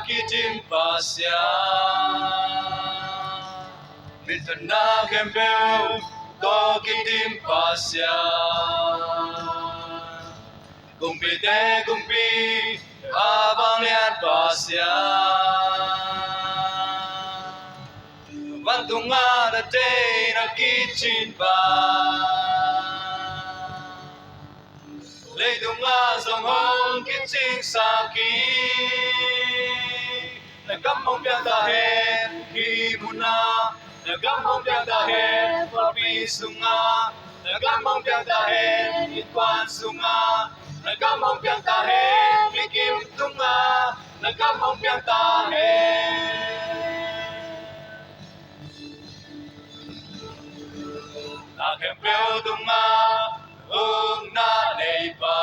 kitim pasya Mitana kembel to kitim pasya Kumpi te kumpi abang lihat pasya Bantung ada te na kitchen ba Lấy dung nga dòng hông kiếp chính sa kỳ Nè cắm mong biang ta hết khi muna Nè cắm mong biang ta hết vào bi sunga Nè cắm mong biang ta hết ít quan sunga Nè cắm mong biang ta hết khi kim tunga Nè cắm mong biang ta hết Na kem beo tunga na nei pa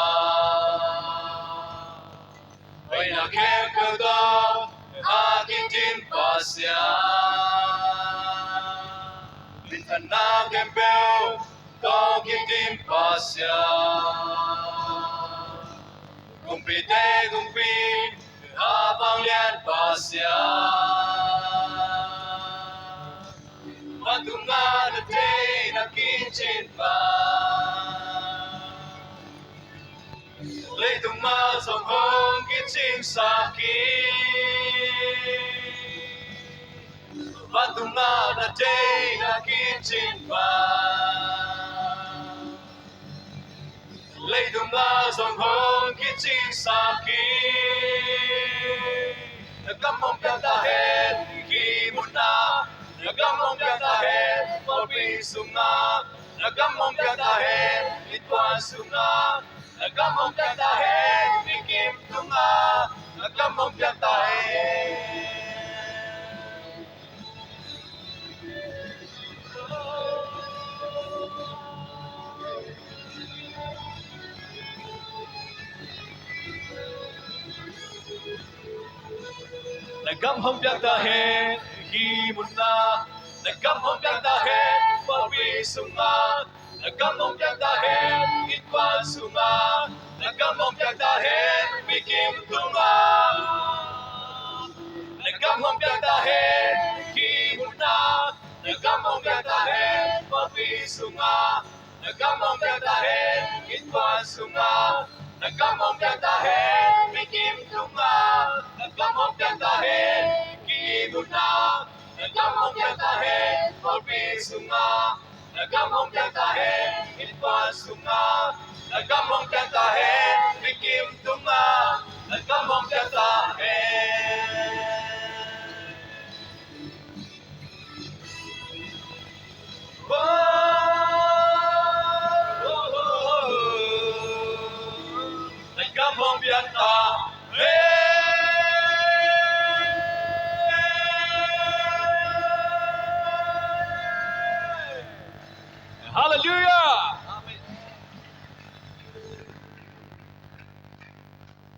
Oi na kem beo to aking tim pasya Mintan na kem beo to aking tim pasya Kumpi te kumpi habang lian pasya Bantung nga na te na kitchen pa Lấy tung ma dòng hông kiếp chim sa kỳ Bantung nga na te na kitchen pa Lấy tung ma dòng hông kiếp chim sa kỳ Nagam mong biang ta hết khi muna Nagam mong biang ta hết vào bi sunga Nagam mong biang ta hết ít quan sunga Nagam mong biang ta hết vì kim tunga Nagam mong biang ta hết Nagam mong biang ta hết khi muna Nagam mong biang ta hết vào bi sunga Nagam mong biang ta hết ít quan sunga Nagam mong biang ta hết vì kim tunga Nagam mong biang ta hết khi muna Nagam mong biang ta hết vào bi sunga Nagam mong biang ta hết ít quan sunga Nagam mong biang ta hết vì kim tunga Nagam mong biang ta hết khi muna Nagam mong biang ta hết vào bi sunga Nagam mong biang ta hết ít quan sunga Nagam mong biang ta hết vì kim tunga Nagam mong biang ta